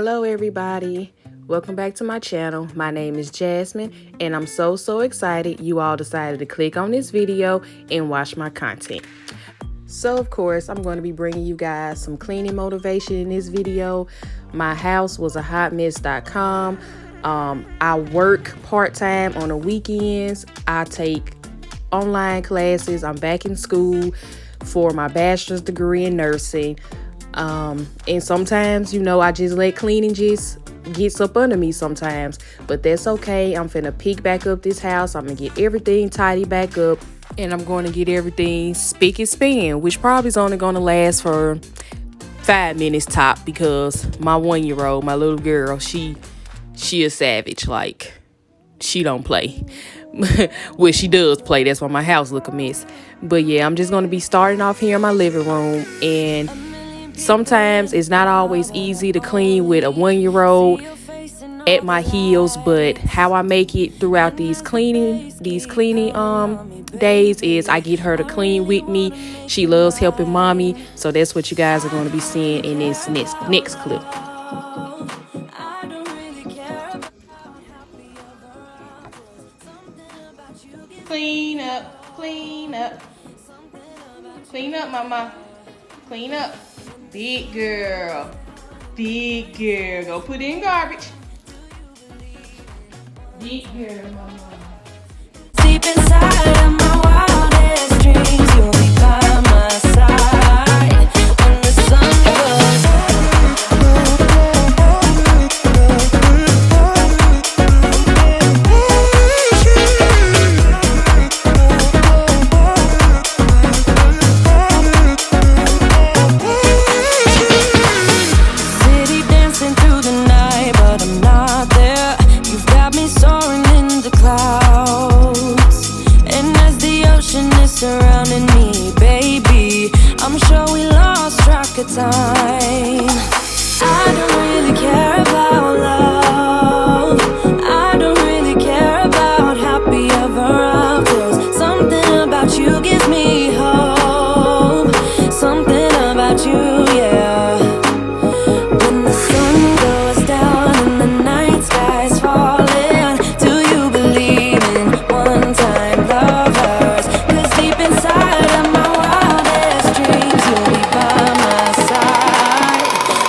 Hello everybody, welcome back to my channel. My name is Jasmine and I'm so excited you all decided to click on this video and watch my content. So of course I'm going to be bringing you guys some cleaning motivation in this video. My house was a hot mess.com. I work part-time on the weekends. I take online classes. I'm back in school for my bachelor's degree in nursing. And sometimes, I just let cleaning just gets up under me sometimes, but that's okay. I'm finna pick back up this house. I'm gonna get everything tidy back up, and I'm going to get everything spick and span, which probably is only gonna last for 5 minutes top, because my 1-year-old, my little girl, she a savage. Like, she don't play. Well, she does play. That's why my house look a mess. But yeah, I'm just gonna be starting off here in my living room, and sometimes it's not always easy to clean with a 1-year-old at my heels, but how I make it throughout these cleaning days is I get her to clean with me. She loves helping mommy, so that's what you guys are going to be seeing in this next clip. Clean up, clean up, clean up, mama, clean up. Big girl, go put it in garbage. Big girl, mama. Deep inside of my wildest dreams, you'll be by my side when the sun goes surrounding me, baby. I'm sure we lost track of time. I don't really care about love. I don't really care about happy ever after. Something about you gives me hope. Something about you, yeah. When the sun goes down and the night sky's falling, do you believe in one-time lovers? Inside of my wildest dreams, you'll be by my side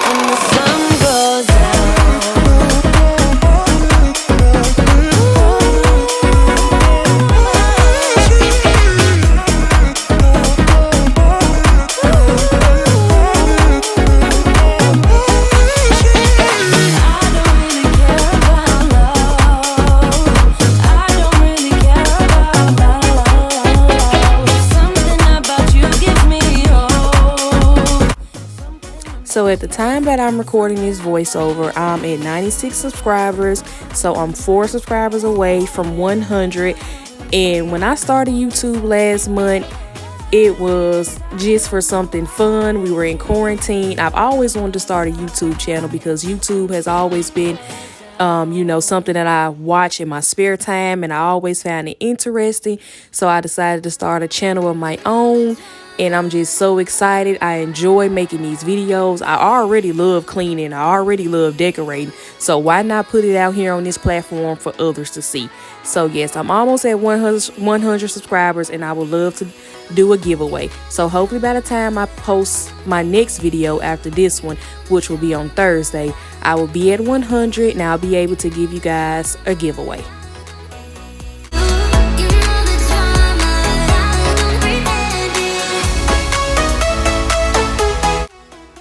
when the sun goes So at the time that I'm recording this voiceover, I'm at 96 subscribers. So I'm 4 subscribers away from 100. And when I started YouTube last month, it was just for something fun. We were in quarantine. I've always wanted to start a YouTube channel because YouTube has always been something that I watch in my spare time, and I always found it interesting. So I decided to start a channel of my own. And I'm just so excited. I enjoy making these videos. I already love cleaning. I already love decorating. So why not put it out here on this platform for others to see? So yes, I'm almost at 100 subscribers, and I would love to do a giveaway. So hopefully by the time I post my next video after this one, which will be on Thursday, I will be at 100 and I'll be able to give you guys a giveaway.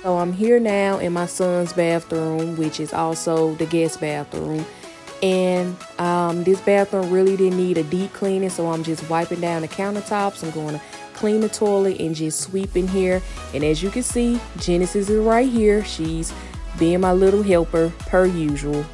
So I'm here now in my son's bathroom, which is also the guest bathroom. And this bathroom really didn't need a deep cleaning, so I'm just wiping down the countertops. I'm going to clean the toilet and just sweep in here. And as you can see, Genesis is right here. She's being my little helper per usual.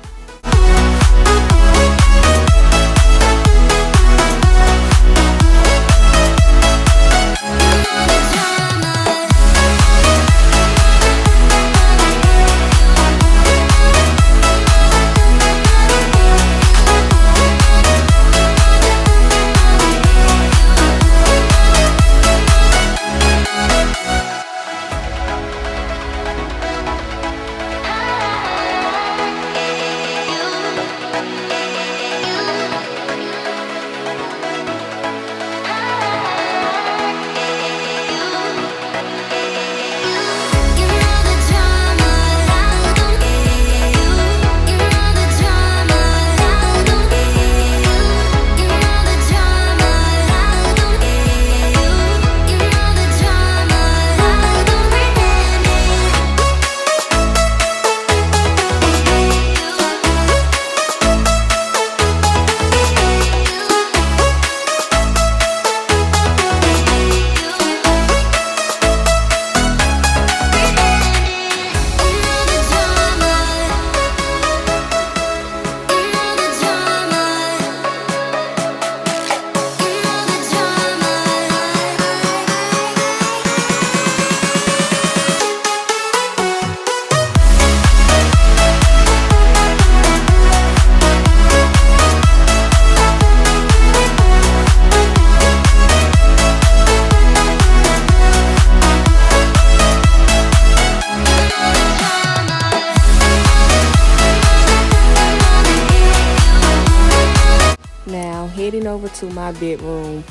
to my bedroom.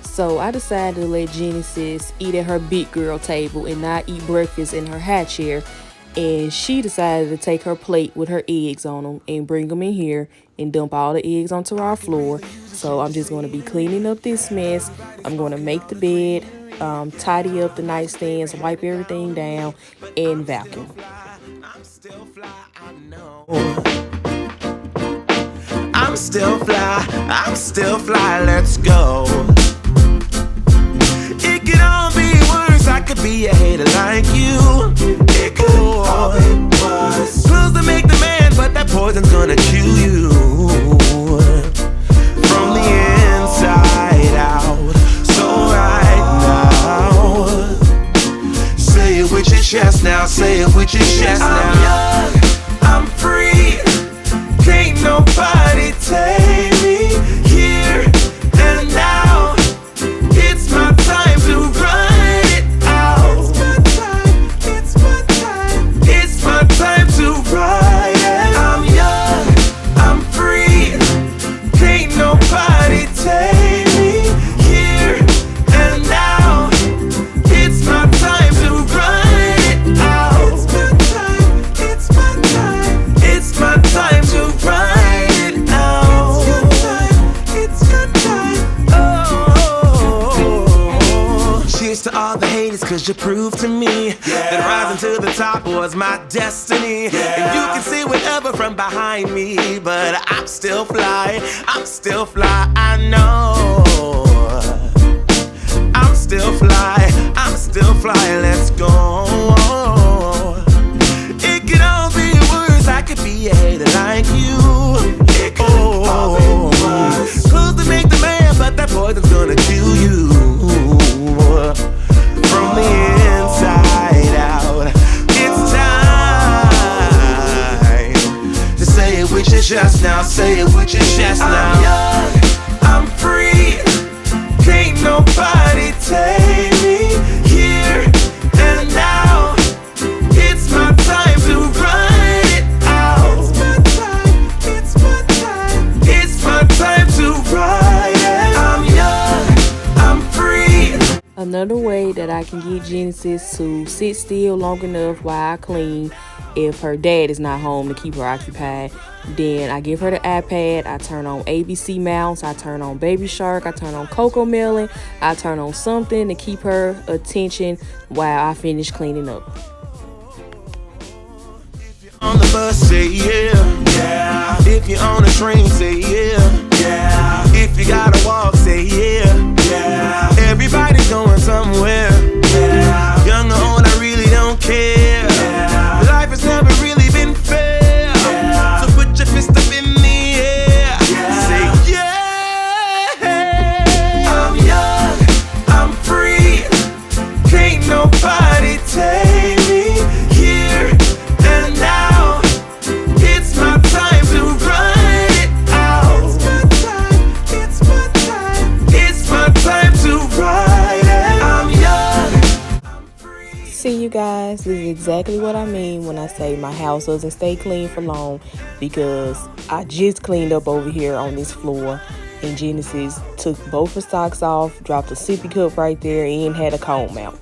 So I decided to let Genesis eat at her big girl table and not eat breakfast in her high chair. And she decided to take her plate with her eggs on them and bring them in here and dump all the eggs onto our floor. So I'm just going to be cleaning up this mess. I'm going to make the bed, tidy up the nightstands, wipe everything down, and vacuum. I'm still fly, I know. I'm still fly, I'm still fly, let's go. It could all be worse, I could be a hater like you. It could all be worse. Clothes to make the man, but that poison's gonna chew you from the inside out. So right now, say it with your chest now, say it with your chest now. I'm young, I'm free, can't nobody take me here and now. It's my time to run it out. It's my time, it's my time to ride it. I'm young, I'm free, can't nobody take me here and now. It's my time to run it out. It's my time, it's my time to ride it out. It's your time, oh. Cheers to all the haters, cause you proved to me that rising to the top was my destiny. And you can see whatever from behind me, but I'm still fly, I know. I'm still fly, let's go. It could all be worse, I could be a hater like you. It could all be worse. Clothes to make the man, but that poison's gonna kill you from the inside out. It's time to say it with your chest now, say it with your chest now. I'm young, I'm free, can't nobody take me here and now. It's my time to run it out. It's my time, it's my time to ride it. I'm young, I'm free. Another way that I can get Genesis to sit still long enough while I clean, if her dad is not home to keep her occupied, then I give her the iPad, I turn on ABC Mouse, I turn on Baby Shark, I turn on Coco Melon, I turn on something to keep her attention while I finish cleaning up. On the bus, say yeah, yeah. If you're on a train, say yeah, yeah. If you gotta walk, say yeah, yeah. Everybody's going somewhere, yeah. Young or old, I really don't care, yeah. Life has never really been fair, yeah. So put your fist up in the air, yeah. Say yeah. I'm young, I'm free, can't nobody take me here and now. It's my time to run it out. It's my time, it's my time to ride it. I'm young, I'm free. See you guys, this is exactly what I mean when I say my house doesn't stay clean for long, because I just cleaned up over here on this floor and Genesis took both her socks off, dropped a sippy cup right there, and had a comb out.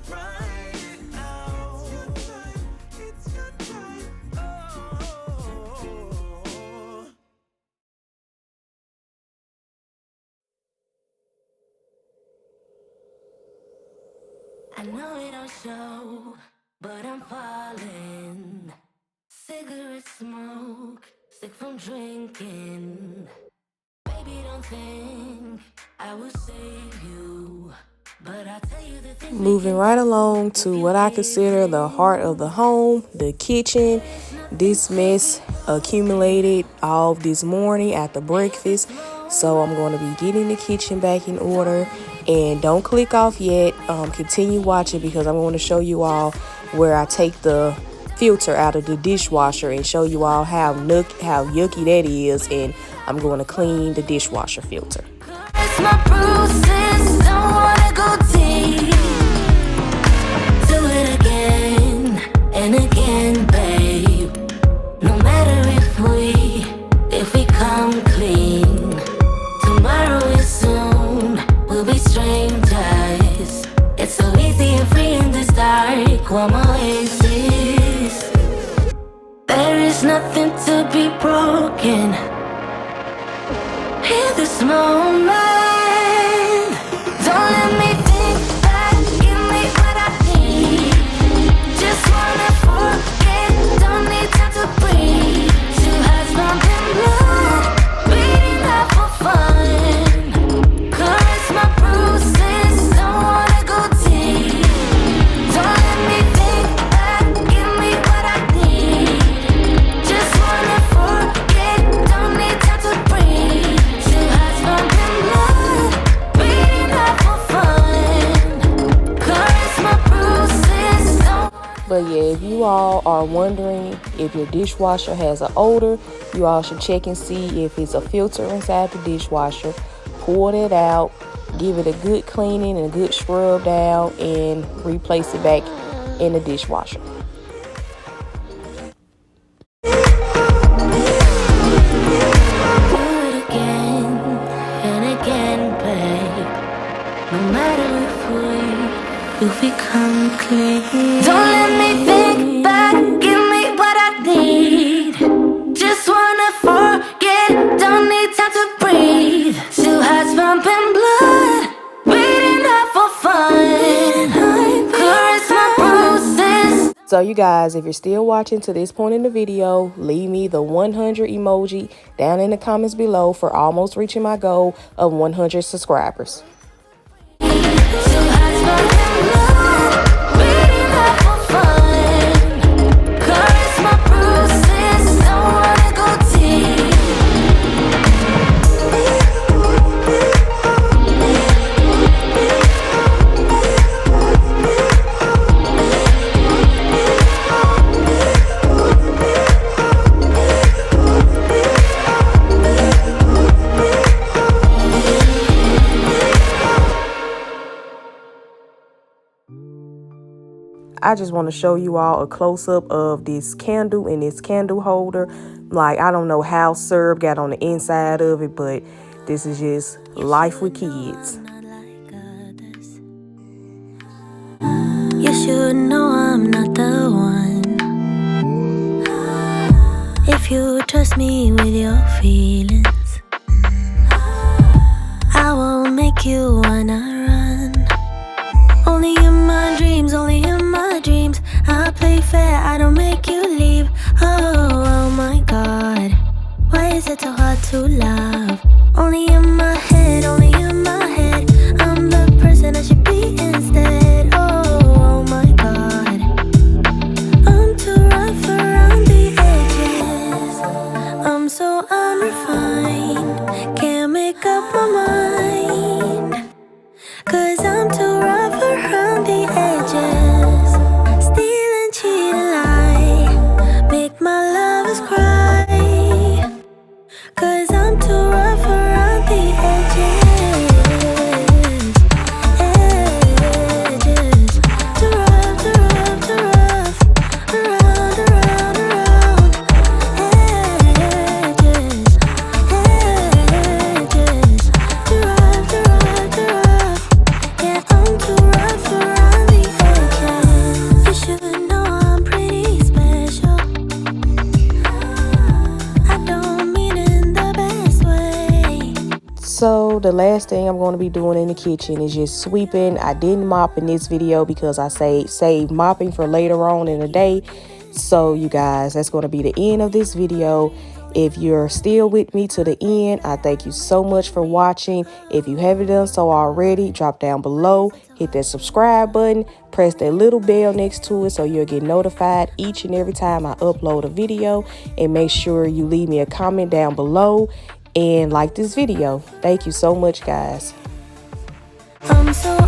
I know it don't show, but I'm falling. Cigarette smoke, sick from drinking. Baby, don't think I will save you, but I'll tell you the thing. Moving right along to what I consider the heart of the home, the kitchen. This mess accumulated all this morning after breakfast, so I'm going to be getting the kitchen back in order. And don't click off yet, continue watching, because I'm going to show you all where I take the filter out of the dishwasher and show you all how yucky that is, and I'm going to clean the dishwasher filter. My bruises, don't wanna go deep. Do it again and again, babe. No matter if we come clean, tomorrow is soon. I'm oasis. There is nothing to be broken in this moment. Don't let me think back, give me what I need. Just wanna forget, don't need time to breathe. Two hearts pumping blood, beating up for fun. Caress my bruises, don't wanna go deep. Don't let me think back, give me what I need. Just wanna forget, don't need time to breathe. Two hearts pumping blood, beating up for fun. Caress my bruises, don't. But yeah, if you all are wondering if your dishwasher has an odor, you all should check and see if it's a filter inside the dishwasher. Pull it out, give it a good cleaning and a good scrub down, and replace it back in the dishwasher. Do it again and again, babe. No matter if we come clean. Don't let me think back, give me what I need. Just wanna forget, don't need time to breathe. Two hearts pumping blood, beating up for fun. Caress my bruises. So you guys, if you're still watching to this point in the video, leave me the 100 emoji down in the comments below for almost reaching my goal of 100 subscribers. Two hearts pumping blood, beating up for fun. Caress my bruises, don't wanna go deep. I just want to show you all a close-up of this candle and this candle holder. Like, I don't know how syrup got on the inside of it, but this is just life with kids. You should know I'm not the one. If you trust me with your feelings, I won't make you wanna run. Only in my dreams, only in my dreams. I play fair, I don't make you leave. Oh my God, why is it so hard to love? Only in my head, only in my head. I'm the person I should be instead. Oh my God, I'm too rough around the edges. I'm so unrefined, can't make up my mind. 'Cause I'm too rough around the edges. Steal and cheat and lie, make my lovers cry. 'Cause I'm too rough around the edges. Edges, too rough, too rough, too rough. Around, around, around. Edges, edges, too rough, too rough, too rough. Yeah, I'm too rough around the edges. You should know I'm pretty special. I don't mean in the best way. So the last thing I'm going to be doing in the kitchen is just sweeping. I didn't mop in this video because I saved mopping for later on in the day. So you guys, that's going to be the end of this video. If you're still with me to the end, I thank you so much for watching. If you haven't done so already, drop down below, hit that subscribe button, press that little bell next to it so you'll get notified each and every time I upload a video. And make sure you leave me a comment down below and like this video. Thank you so much, guys. I'm so